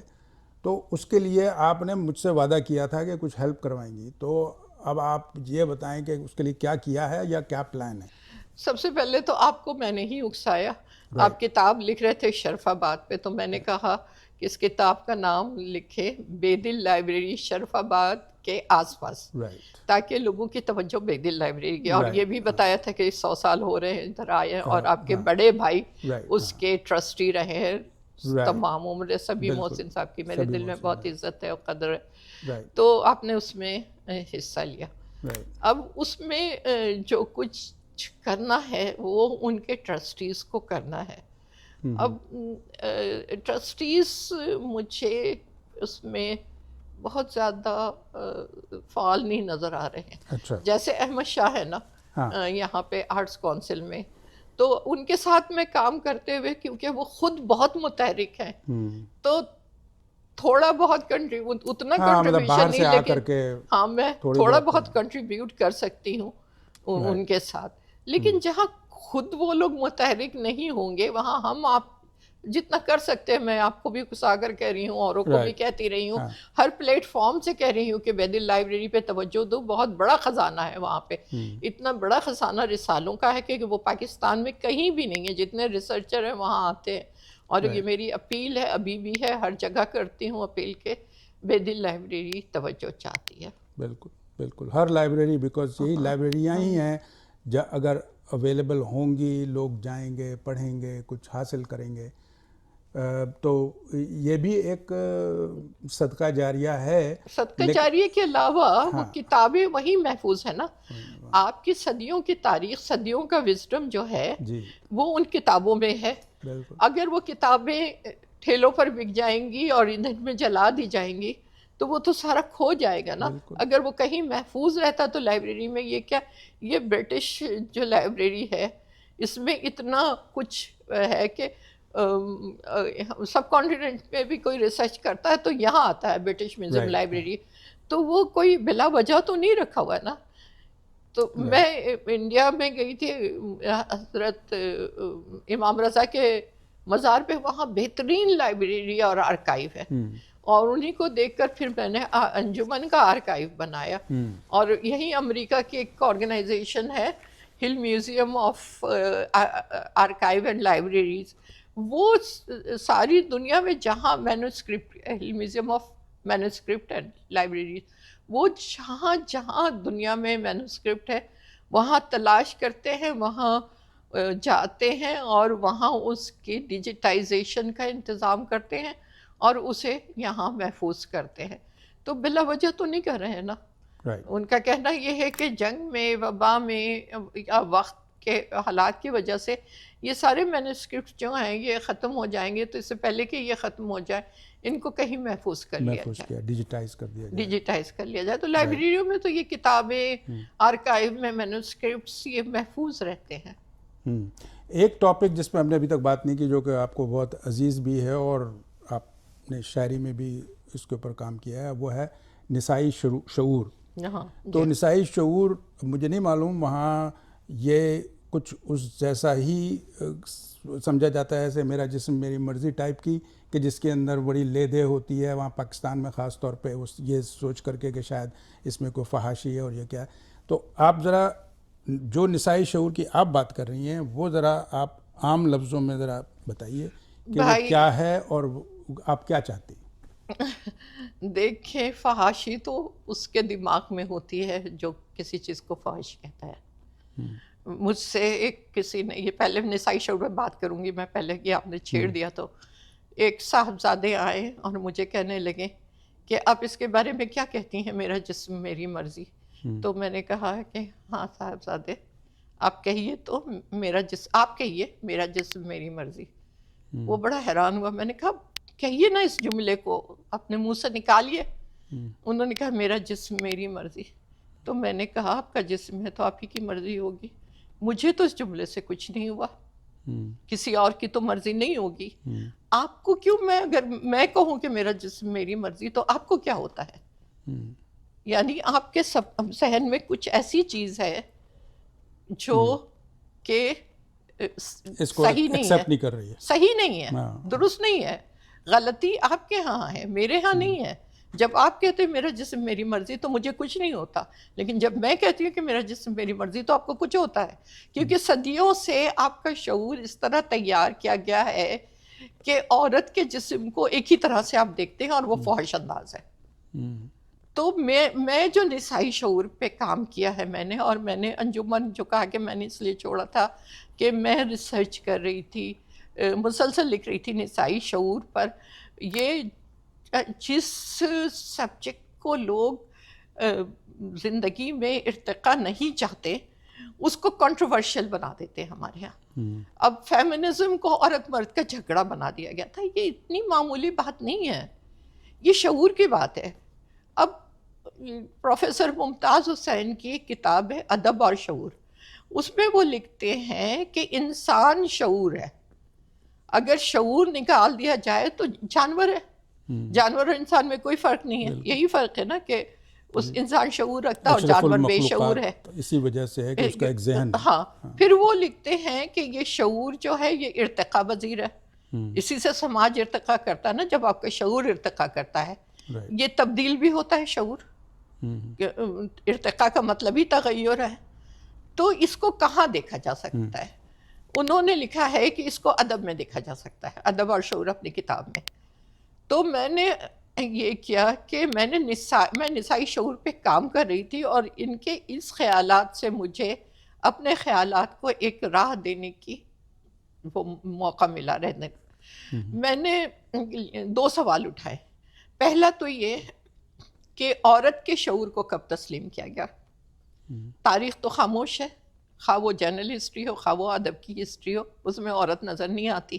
تو اس کے لیے آپ نے مجھ سے وعدہ کیا تھا کہ کچھ ہیلپ کروائیں گی. تو اب آپ یہ بتائیں کہ اس کے لیے کیا کیا ہے یا کیا پلان ہے؟ سب سے پہلے تو آپ کو میں نے ہی اکسایا. آپ کتاب لکھ رہے تھے شریف آباد پہ, تو میں نے کہا کہ اس کتاب کا نام لکھے بیدل لائبریری شریف آباد کے آس پاس, تاکہ لوگوں کی توجہ بیدل لائبریری کی. اور یہ بھی بتایا تھا کہ 100 سال ہو رہے ہیں ادھر آئے ہیں, اور آپ کے بڑے بھائی اس کے ٹرسٹی رہے ہیں تمام عمر. سبھی محسن صاحب کی میرے دل میں بہت عزت ہے اور قدر ہے. تو آپ نے اس میں حصہ لیا. اب اس میں جو کچھ کرنا ہے وہ ان کے ٹرسٹیز کو کرنا ہے. اب ٹرسٹیز مجھے اس میں بہت زیادہ فعال نہیں نظر آ رہے ہیں. جیسے احمد شاہ ہے نا یہاں پہ آرٹس کونسل میں, تو ان کے ساتھ میں کام کرتے ہوئے, کیونکہ وہ خود بہت متحرک ہیں, تو تھوڑا بہت اتنا کنٹریبیوشن نہیں, لیکن ہاں میں تھوڑا بہت کنٹریبیوٹ کر سکتی ہوں ان کے ساتھ. لیکن جہاں خود وہ لوگ متحرک نہیں ہوں گے, وہاں ہم آپ جتنا کر سکتے ہیں, میں آپ کو بھی اکساگر کہہ رہی ہوں, اوروں کو بھی کہتی رہی ہوں, ہر پلیٹ فارم سے کہہ رہی ہوں کہ بیدل لائبریری پہ توجہ دو. بہت بڑا خزانہ ہے وہاں پہ, اتنا بڑا خزانہ رسالوں کا ہے کہ وہ پاکستان میں کہیں بھی نہیں ہے. جتنے ریسرچر ہیں وہاں آتے ہیں. اور یہ میری اپیل ہے, ابھی بھی ہے, ہر جگہ کرتی ہوں اپیل کے بیدل لائبریری توجہ چاہتی ہے. بالکل بالکل, ہر لائبریری, بیکاز یہی لائبریریاں ہی ہیں اگر اویلیبل ہوں گی, لوگ جائیں گے, پڑھیں گے, کچھ حاصل کریں گے. تو یہ بھی ایک صدقہ جاریہ ہے. صدقہ جاریہ کے علاوہ وہ کتابیں وہی محفوظ ہیں نا. آپ کی صدیوں کی تاریخ, صدیوں کا وزڈم جو ہے وہ ان کتابوں میں ہے. اگر وہ کتابیں ٹھیلوں پر بک جائیں گی اور ایندھن میں جلا دی جائیں گی تو وہ تو سارا کھو جائے گا نا. اگر وہ کہیں محفوظ رہتا تو لائبریری میں, یہ کیا, یہ برٹش جو لائبریری ہے اس میں اتنا کچھ ہے کہ سب کانٹیننٹ میں بھی کوئی ریسرچ کرتا ہے تو یہاں آتا ہے برٹش میوزیم لائبریری. تو وہ کوئی بلا وجہ تو نہیں رکھا ہوا ہے نا. تو میں انڈیا میں گئی تھی حضرت امام رضا کے مزار پہ, وہاں بہترین لائبریری اور آرکائیو ہے, اور انہی کو دیکھ کر پھر میں نے انجمن کا آرکائیو بنایا. اور یہی امریکہ کی ایک آرگنائزیشن ہے ہل museum of archive and libraries, وہ ساری دنیا میں جہاں مینوسکرپٹ, ہل museum of manuscript and libraries, وہ جہاں جہاں دنیا میں مینوسکرپٹ ہے وہاں تلاش کرتے ہیں, وہاں جاتے ہیں, اور وہاں اس کی ڈیجیٹائزیشن کا انتظام کرتے ہیں اور اسے یہاں محفوظ کرتے ہیں. تو بلا وجہ تو نہیں کر رہے ہیں نا. ان کا کہنا یہ ہے کہ جنگ میں, وبا میں یا وقت کے حالات کی وجہ سے یہ سارے مینوسکرپٹ جو ہیں یہ ختم ہو جائیں گے، تو اس سے پہلے کہ یہ ختم ہو جائے ان کو کہیں محفوظ کر لیا جائے، ڈیجیٹائز کر دیا جائے، ڈیجیٹائز کر لیا جائے. تو لائبریریوں میں تو یہ کتابیں، آرکائیو میں مینوسکرپٹس یہ محفوظ رہتے ہیں. ایک ٹاپک جس پہ ہم نے ابھی تک بات نہیں کی، جو کہ آپ کو بہت عزیز بھی ہے اور آپ نے شاعری میں بھی اس کے اوپر کام کیا ہے، وہ ہے نسائی شعور. تو نسائی شعور مجھے نہیں معلوم وہاں یہ کچھ اس جیسا ہی سمجھا جاتا ہے جیسے میرا جسم میری مرضی ٹائپ کی، کہ جس کے اندر بڑی لے دے ہوتی ہے. وہاں پاکستان میں خاص طور پہ یہ سوچ کر کے کہ شاید اس میں کوئی فحاشی ہے اور یہ کیا ہے. تو آپ ذرا جو نسائی شعور کی آپ بات کر رہی ہیں وہ ذرا آپ عام لفظوں میں ذرا بتائیے کہ وہ کیا ہے اور آپ کیا چاہتی ہیں. دیکھیں، فحاشی تو اس کے دماغ میں ہوتی ہے جو کسی چیز کو فحش کہتا ہے. مجھ سے ایک کسی نے، یہ پہلے نسائی شعور میں بات کروں گی میں، پہلے کہ آپ نے چھیڑ دیا، تو ایک صاحبزادے آئے اور مجھے کہنے لگے کہ آپ اس کے بارے میں کیا کہتی ہیں، میرا جسم میری مرضی. تو میں نے کہا کہ ہاں صاحبزادے آپ کہیے، تو میرا جسم، آپ کہیے میرا جسم میری مرضی. وہ بڑا حیران ہوا. میں نے کہا کہیے نا اس جملے کو، اپنے منہ سے نکالیے. انہوں نے کہا میرا جسم میری مرضی. تو میں نے کہا آپ کا جسم ہے تو آپ ہی کی مرضی ہوگی، مجھے تو اس جملے سے کچھ نہیں ہوا، کسی اور کی تو مرضی نہیں ہوگی. آپ کو کیوں، میں اگر میں کہوں کہ میرا جسم میری مرضی تو آپ کو کیا ہوتا ہے؟ یعنی آپ کے ذہن میں کچھ ایسی چیز ہے جو کہ صحیح نہیں ہے، نہیں کر رہی ہے، صحیح نہیں ہے، درست نہیں ہے. غلطی آپ کے ہاں ہے، میرے ہاں نہیں ہے. جب آپ کہتے ہیں میرا جسم میری مرضی تو مجھے کچھ نہیں ہوتا، لیکن جب میں کہتی ہوں کہ میرا جسم میری مرضی تو آپ کو کچھ ہوتا ہے. کیونکہ صدیوں سے آپ کا شعور اس طرح تیار کیا گیا ہے کہ عورت کے جسم کو ایک ہی طرح سے آپ دیکھتے ہیں اور وہ فحش انداز ہے. تو میں جو نسائی شعور پہ کام کیا ہے میں نے، اور میں نے انجمن جو کہا کہ میں نے اس لیے چھوڑا تھا کہ میں ریسرچ کر رہی تھی، مسلسل لکھ رہی تھی نسائی شعور پر. یہ جس سبجیکٹ کو لوگ زندگی میں ارتقا نہیں چاہتے اس کو کنٹروورشل بنا دیتے ہیں ہمارے ہاں. اب فیمنزم کو عورت مرد کا جھگڑا بنا دیا گیا تھا. یہ اتنی معمولی بات نہیں ہے، یہ شعور کی بات ہے. اب پروفیسر ممتاز حسین کی کتاب ہے ادب اور شعور، اس میں وہ لکھتے ہیں کہ انسان شعور ہے. اگر شعور نکال دیا جائے تو جانور ہے. جانور اور انسان میں کوئی فرق نہیں ہے. یہی فرق ہے نا کہ اس انسان شعور رکھتا اور جانور بے شعور ہے. اسی وجہ سے ہے کہ اس کا ایک ذہن ہے. ہاں، پھر وہ لکھتے ہیں کہ یہ شعور جو ہے یہ ارتقا پذیر ہے. اسی سے سماج ارتقا کرتا ہے نا، جب آپ کا شعور ارتقا کرتا ہے. یہ تبدیل بھی ہوتا ہے شعور، ارتقا کا مطلب ہی تغیر ہے. تو اس کو کہاں دیکھا جا سکتا ہے؟ انہوں نے لکھا ہے کہ اس کو ادب میں دیکھا جا سکتا ہے، ادب اور شعور اپنی کتاب میں. تو میں نے یہ کیا کہ میں نسائی شعور پہ کام کر رہی تھی، اور ان کے اس خیالات سے مجھے اپنے خیالات کو ایک راہ دینے کی وہ موقع ملا رہنے. میں نے 2 سوال اٹھائے. پہلا تو یہ کہ عورت کے شعور کو کب تسلیم کیا گیا؟ تاریخ تو خاموش ہے، خواہ وہ جنرل ہسٹری ہو خواہ وہ ادب کی ہسٹری ہو، اس میں عورت نظر نہیں آتی.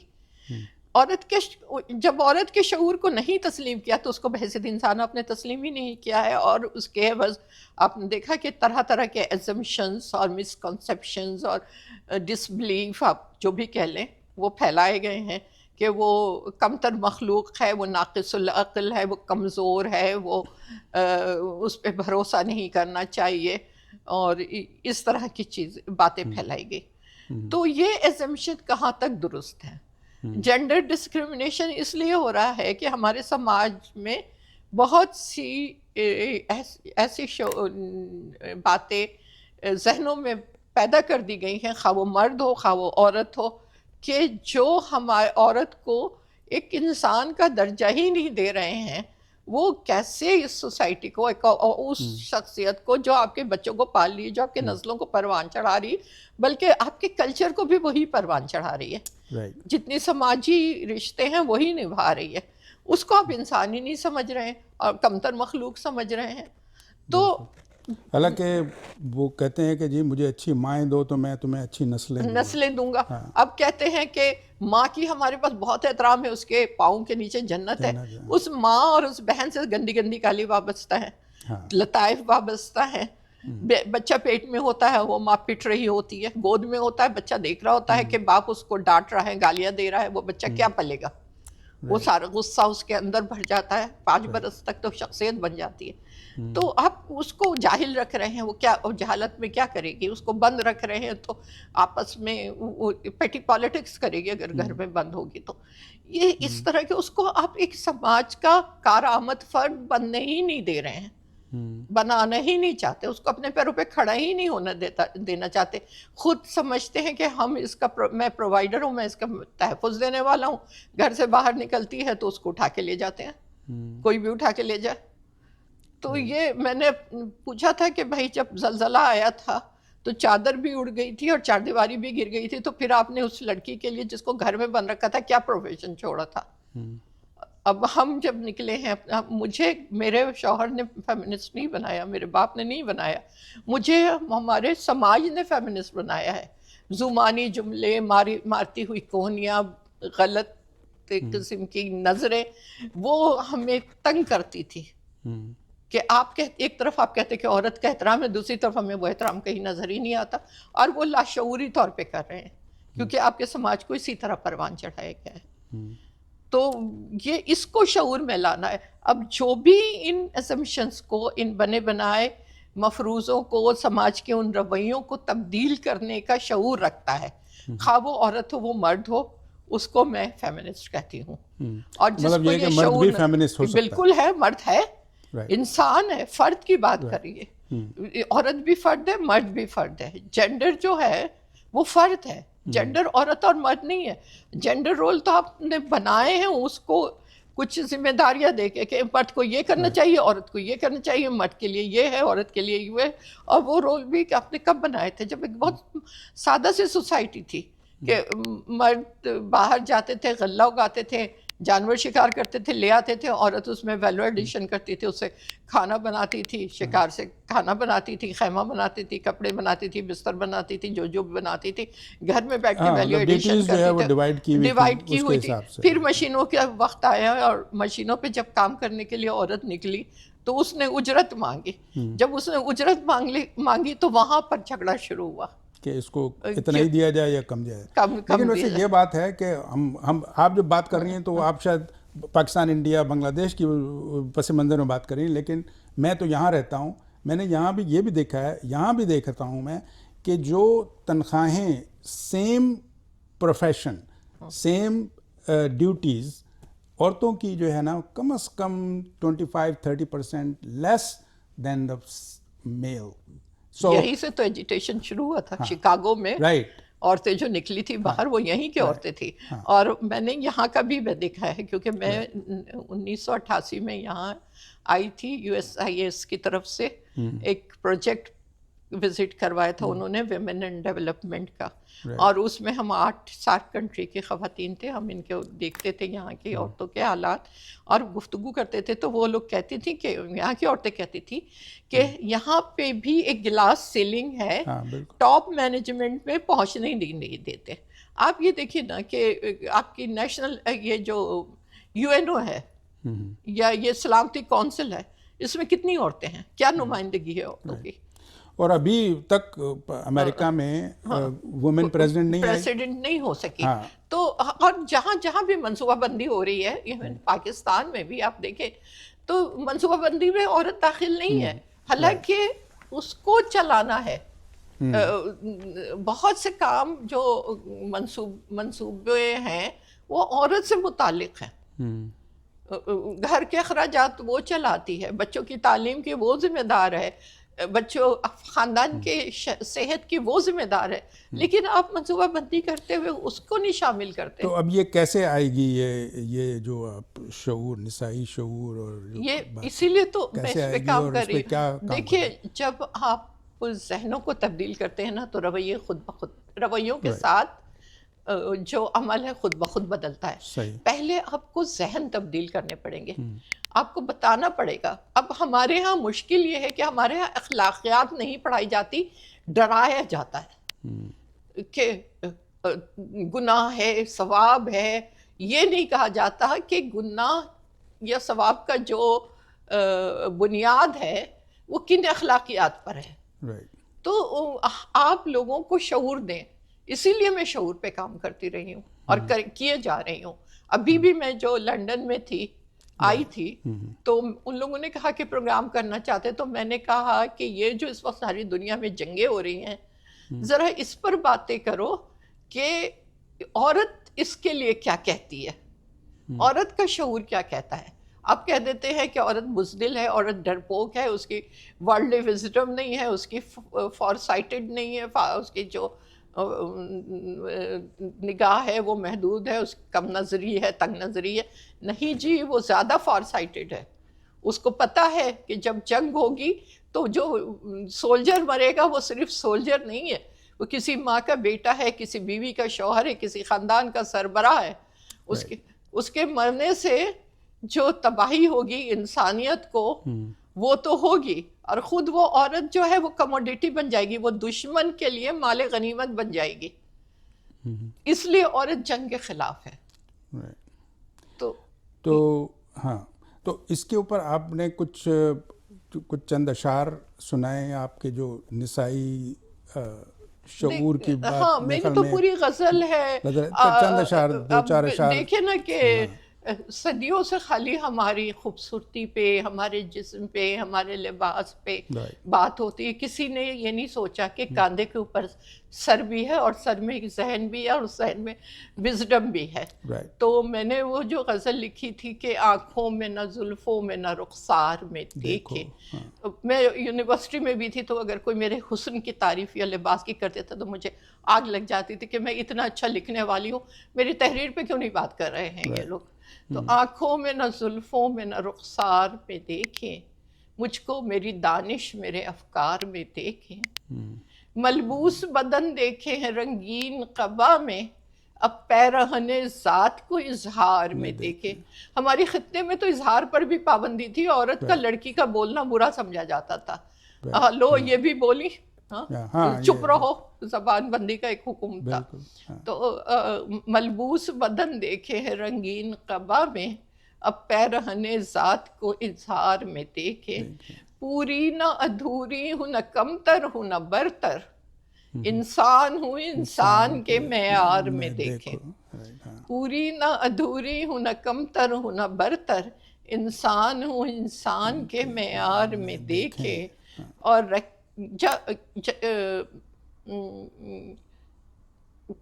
جب عورت کے شعور کو نہیں تسلیم کیا تو اس کو بحیثیت انسان آپ نے تسلیم ہی نہیں کیا ہے، اور اس کے عوض آپ نے دیکھا کہ طرح طرح کے ایزمپشنز اور مسکنسیپشنز اور ڈس بلیف آپ جو بھی کہہ لیں وہ پھیلائے گئے ہیں کہ وہ کمتر مخلوق ہے، وہ ناقص العقل ہے، وہ کمزور ہے، وہ اس پہ بھروسہ نہیں کرنا چاہیے، اور اس طرح کی باتیں پھیلائی گئی. تو یہ ایزمپشن کہاں تک درست ہے؟ جینڈر ڈسکریمنیشن اس لیے ہو رہا ہے کہ ہمارے سماج میں بہت سی ایسی باتیں ذہنوں میں پیدا کر دی گئی ہیں، خواہ وہ مرد ہو خواہ وہ عورت ہو، کہ جو ہمارے عورت کو ایک انسان کا درجہ ہی نہیں دے رہے ہیں. وہ کیسے اس سوسائٹی کو، اس شخصیت کو جو آپ کے بچوں کو پال رہی ہے، جو آپ کے نسلوں کو پروان چڑھا رہی ہے، بلکہ آپ کے کلچر کو بھی وہی پروان چڑھا رہی ہے، جتنی سماجی رشتے ہیں وہی نبھا رہی ہے، اس کو آپ انسان ہی نہیں سمجھ رہے ہیں اور کمتر مخلوق سمجھ رہے ہیں. تو حالانکہ وہ کہتے ہیں کہ جی مجھے اچھی مائیں دو تو میں تمہیں اچھی نسلیں دوں گا. اب کہتے ہیں کہ ماں کی ہمارے پاس بہت احترام ہے, اس کے پاؤں کے نیچے جنت ہے. اس ماں اور اس بہن سے گندی گندی گالی وابستہ ہے, لطائف وابستہ ہے. بچہ پیٹ میں ہوتا ہے, وہ ماں پٹ رہی ہوتی ہے, گود میں ہوتا ہے, بچہ دیکھ رہا ہوتا ہے کہ باپ اس کو ڈانٹ رہا ہے, گالیاں دے رہا ہے, وہ بچہ کیا پلے گا؟ وہ سارا غصہ اس کے اندر بھر جاتا ہے, 5 برس تک تو شخصیت بن جاتی ہے. تو آپ اس کو جاہل رکھ رہے ہیں, وہ کیا جہالت میں کیا کرے گی؟ اس کو بند رکھ رہے ہیں تو آپس میں وہ پیٹی پالیٹکس کرے گی اگر گھر میں بند ہوگی تو. یہ اس طرح کہ اس کو آپ ایک سماج کا کارآمد فرد بننے ہی نہیں دے رہے ہیں, بنانا ہی نہیں چاہتے, اس کو اپنے پیروں پہ کھڑا ہی نہیں ہونا دینا چاہتے. خود سمجھتے ہیں کہ ہم اس کا میں پرووائڈر ہوں, میں اس کا تحفظ دینے والا ہوں. گھر سے باہر نکلتی ہے تو اس کو اٹھا کے لے جاتے ہیں, کوئی بھی اٹھا کے لے جائے. تو یہ میں نے پوچھا تھا کہ بھائی جب زلزلہ آیا تھا تو چادر بھی اڑ گئی تھی اور چاردیواری بھی گر گئی تھی, تو پھر آپ نے اس لڑکی کے لیے جس کو گھر میں بند رکھا تھا کیا پروفیشن چھوڑا تھا؟ اب ہم جب نکلے ہیں, مجھے میرے شوہر نے فیمنسٹ نہیں بنایا, میرے باپ نے نہیں بنایا, مجھے ہمارے سماج نے فیمنسٹ بنایا ہے. زمانی جملے, مارتی ہوئی کوہنیاں, غلط قسم کی نظریں, وہ ہمیں تنگ کرتی تھی. کہ آپ ایک طرف آپ کہتے کہ عورت کا احترام ہے, دوسری طرف ہمیں وہ احترام کہیں نظر ہی نہیں آتا, اور وہ لاشعوری طور پہ کر رہے ہیں کیونکہ آپ کے سماج کو اسی طرح پروان چڑھایا گیا ہے. تو یہ اس کو شعور میں لانا ہے. اب جو بھی ان اسمپشنز کو, ان بنے بنائے مفروضوں کو, سماج کے ان رویوں کو تبدیل کرنے کا شعور رکھتا ہے, خواہ وہ عورت ہو وہ مرد ہو, اس کو میں فیمنسٹ کہتی ہوں. اور جس کو یہ شعور بالکل ہے, مرد ہے, انسان ہے, فرد کی بات کریے, عورت بھی فرد ہے, مرد بھی فرد ہے. جینڈر جو ہے وہ فرد ہے, جینڈر عورت اور مرد نہیں ہے. جینڈر رول تو آپ نے بنائے ہیں اس کو کچھ ذمہ داریاں دے کے کہ مرد کو یہ کرنا چاہیے, عورت کو یہ کرنا چاہیے, مرد کے لیے یہ ہے, عورت کے لیے یہ ہے. اور وہ رول بھی کہ آپ نے کب بنائے تھے؟ جب ایک بہت سادہ سی سوسائٹی تھی کہ مرد باہر جاتے تھے, غلہ اگاتے تھے, جانور شکار کرتے تھے, لے آتے تھے, عورت اس میں ویلو ایڈیشن کرتی تھی, اس سے کھانا بناتی تھی, شکار سے کھانا بناتی تھی, خیمہ بناتی تھی, کپڑے بناتی تھی, بستر بناتی تھی, جو بھی بناتی تھی, گھر میں بیٹھ کے ویلو ایڈیشن کرتی تھی, ڈیوائڈ کی ہوئی تھی. پھر مشینوں کا وقت آیا اور مشینوں پہ جب کام کرنے کے لیے عورت نکلی تو اس نے اجرت مانگی. جب اس نے اجرت مانگی تو وہاں پر جھگڑا شروع ہوا کہ اس کو اتنا ہی دیا جائے یا کم جائے. لیکن ویسے یہ بات ہے کہ ہم آپ جو بات کر رہی ہیں تو آپ شاید پاکستان, انڈیا, بنگلہ دیش کی پس منظر میں بات کر رہی ہیں, لیکن میں تو یہاں رہتا ہوں, میں نے یہاں بھی یہ بھی دیکھا ہے, یہاں بھی دیکھتا ہوں میں کہ جو تنخواہیں سیم پروفیشن, سیم ڈیوٹیز, عورتوں کی جو ہے نا کم از کم 25-30% لیس دین دا میل. یہیں سے تو ایجیٹیشن شروع ہوا تھا شکاگو میں. عورتیں جو نکلی تھی باہر وہ یہیں کی عورتیں تھیں. اور میں نے یہاں کا بھی دیکھا ہے کیونکہ میں 1988 میں یہاں آئی تھی, USIS کی طرف سے ایک پروجیکٹ وزٹ کروایا تھا انہوں نے, ویمن اینڈ ڈیولپمنٹ کا, اور اس میں ہم 8-7 کنٹری کی خواتین تھے. ہم ان کے دیکھتے تھے یہاں کی عورتوں کے حالات اور گفتگو کرتے تھے. تو وہ لوگ کہتی تھیں کہ یہاں کی عورتیں کہتی تھی کہ یہاں پہ بھی ایک گلاس سیلنگ ہے, ٹاپ مینجمنٹ میں پہنچنے نہیں دیتے. آپ یہ دیکھیے نا کہ آپ کی نیشنل یہ جو UNO ہے یا یہ سلامتی کونسل ہے, اس میں کتنی عورتیں ہیں, کیا نمائندگی ہے عورتوں کی؟ اور ابھی تک امریکہ میں وومن پریزیڈنٹ نہیں ہو سکی. تو اور جہاں جہاں بھی منصوبہ بندی ہو رہی ہے, ایون پاکستان میں بھی آپ دیکھیں تو منصوبہ بندی میں عورت داخل نہیں ہے, حالانکہ اس کو چلانا ہے. بہت سے کام جو منصوبے ہیں وہ عورت سے متعلق ہیں. گھر کے اخراجات وہ چلاتی ہے, بچوں کی تعلیم کی وہ ذمہ دار ہے, بچوں خاندان کے صحت کی وہ ذمہ دار ہے, لیکن آپ منصوبہ بندی کرتے ہوئے اس کو نہیں شامل کرتے. تو اب یہ کیسے آئے گی یہ جو آپ شعور, نسائی شعور, اور یہ اسی لیے تو میں اس پہ کام کر رہی ہوں. دیکھیے جب آپ ذہنوں کو تبدیل کرتے ہیں نا تو رویے خود بخود, رویوں کے ساتھ جو عمل ہے خود بخود بدلتا ہے. صحیح. پہلے آپ کو ذہن تبدیل کرنے پڑیں گے, آپ کو بتانا پڑے گا. اب ہمارے ہاں مشکل یہ ہے کہ ہمارے ہاں اخلاقیات نہیں پڑھائی جاتی, ڈرایا جاتا ہے کہ گناہ ہے, ثواب ہے. یہ نہیں کہا جاتا کہ گناہ یا ثواب کا جو بنیاد ہے وہ کن اخلاقیات پر ہے. Right. تو آپ لوگوں کو شعور دیں. اسی لیے میں شعور پہ کام کرتی رہی ہوں اور کیے جا رہی ہوں. ابھی بھی میں جو لنڈن میں تھی, آئی تھی, تو ان لوگوں نے کہا کہ پروگرام کرنا چاہتے, تو میں نے کہا کہ یہ جو اس وقت ساری دنیا میں جنگیں ہو رہی ہیں, ذرا اس پر باتیں کرو کہ عورت اس کے لیے کیا کہتی ہے, عورت کا شعور کیا کہتا ہے. آپ کہہ دیتے ہیں کہ عورت بزدل ہے, عورت ڈرپوک ہے, اس کی ورلڈلی وزڈم نہیں ہے, اس کی فار سائٹڈ نہیں ہے, اس کی جو نگاہ ہے وہ محدود ہے, اس کم نظری ہے, تنگ نظری ہے. نہیں جی, وہ زیادہ فار سائٹڈ ہے. اس کو پتہ ہے کہ جب جنگ ہوگی تو جو سولجر مرے گا وہ صرف سولجر نہیں ہے, وہ کسی ماں کا بیٹا ہے, کسی بیوی کا شوہر ہے, کسی خاندان کا سربراہ ہے. اس کے مرنے سے جو تباہی ہوگی انسانیت کو وہ تو ہوگی, اور خود وہ عورت جو ہے وہ کموڈیٹی بن جائے گی, وہ دشمن کے لیے مال غنیمت بن جائے گی. اس لیے عورت جنگ کے خلاف ہے. تو ہاں, تو اس کے اوپر آپ نے کچھ چند اشعار سنائے آپ کے جو نسائی شعور کی بات. ہاں, میری تو پوری غزل ہے. چند اشعار, دو چار اشعار. دیکھیں نا کہ صدیوں سے خالی ہماری خوبصورتی پہ, ہمارے جسم پہ, ہمارے لباس پہ بات ہوتی ہے. کسی نے یہ نہیں سوچا کہ کاندھے کے اوپر سر بھی ہے, اور سر میں ذہن بھی ہے, اور ذہن میں وزڈم بھی ہے. تو میں نے وہ جو غزل لکھی تھی کہ آنکھوں میں نہ زلفوں میں نہ رخسار میں دیکھے. میں یونیورسٹی میں بھی تھی, تو اگر کوئی میرے حسن کی تعریف یا لباس کی کرتے تھے تو مجھے آگ لگ جاتی تھی کہ میں اتنا اچھا لکھنے والی ہوں, میری تحریر پہ کیوں نہیں بات کر رہے ہیں یہ لوگ. تو آنکھوں میں نہ زلفوں میں نہ رخسار میں دیکھیں, مجھ کو میری دانش میرے افکار میں دیکھیں. ملبوس بدن دیکھے ہیں رنگین قبا میں, اب پیرہن ذات کو اظہار میں دیکھیں. ہماری خطے میں تو اظہار پر بھی پابندی تھی, عورت کا لڑکی کا بولنا برا سمجھا جاتا تھا. لو یہ بھی بولی, چپ رہو, زبان بندی کا ایک حکم تھا. تو ملبوس بدن دیکھے ہیں رنگین قبا میں, اب پیرہن ذات کو اظہار میں دیکھے. پوری نہ ادھوری ہوں, نہ کمتر ہوں, نہ برتر, انسان ہوں انسان کے معیار میں دیکھیں. پوری نہ ادھوری ہوں, نہ کمتر ہوں, نہ برتر, انسان ہوں انسان کے معیار میں دیکھیں. اور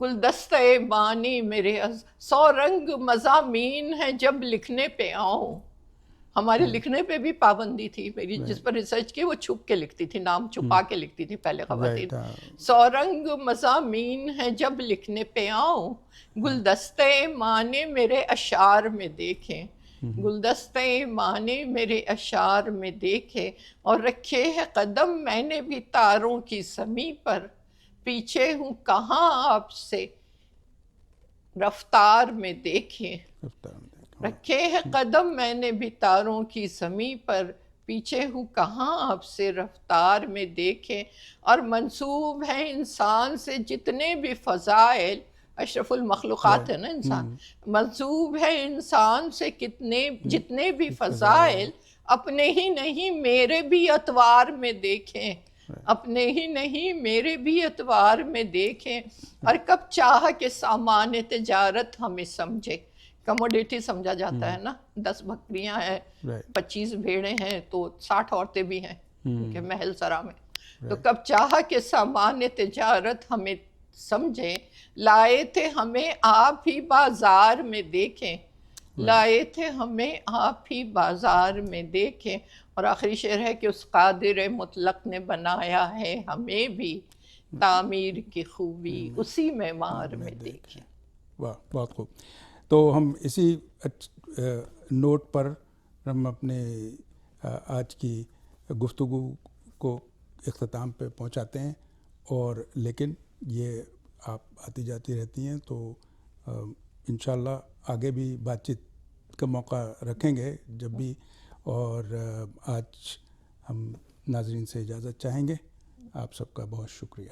گلدستہ بانی میرے 100 رنگ مضامین ہیں جب لکھنے پہ آؤں. ہمارے لکھنے پہ بھی پابندی تھی میری, جس پر ریسرچ کی وہ چھپ کے لکھتی تھی, نام چھپا کے لکھتی تھی پہلے خواتین. 100 رنگ مضامین ہیں جب لکھنے پہ آؤں, گلدستہ معنی میرے اشعار میں دیکھیں. گلدستہ معنی میرے اشعار میں دیکھے, اور رکھے ہے قدم میں نے بھی تاروں کی سمی پر, پیچھے ہوں کہاں آپ سے رفتار میں دیکھیں. رکھے ہے قدم میں نے بھی تاروں کی سمی پر, پیچھے ہوں کہاں آپ سے رفتار میں دیکھیں. اور منسوب ہے انسان سے جتنے بھی فضائل, اشرف المخلوقات ہے نا انسان, منسوب ہے انسان سے جتنے بھی فضائل, اپنے ہی نہیں میرے بھی اطوار میں دیکھیں. اپنے ہی نہیں میرے بھی اطوار میں دیکھیں. اور کب چاہ کہ سامان تجارت ہمیں سمجھے. کموڈیٹی سمجھا جاتا ہے نا, 10 بکریاں ہیں, 25 بھیڑیں ہیں, تو 60 عورتیں بھی ہیں ان کے محل سرا میں. تو کب چاہا کہ سامان تجارت ہمیں سمجھیں, لائے تھے ہمیں آپ ہی بازار میں دیکھیں. لائے تھے ہمیں آپ ہی بازار میں دیکھیں. اور آخری شعر ہے کہ اس قادر مطلق نے بنایا ہے ہمیں بھی, تعمیر کی خوبی اسی معمار میں دیکھیں. واہ, بہت خوب. تو ہم اسی نوٹ پر ہم اپنے آج کی گفتگو کو اختتام پہ پہنچاتے ہیں. اور لیکن یہ آپ آتی جاتی رہتی ہیں، تو انشاءاللہ آگے بھی بات چیت کا موقع رکھیں گے جب بھی. اور آج ہم ناظرین سے اجازت چاہیں گے. آپ سب کا بہت شکریہ.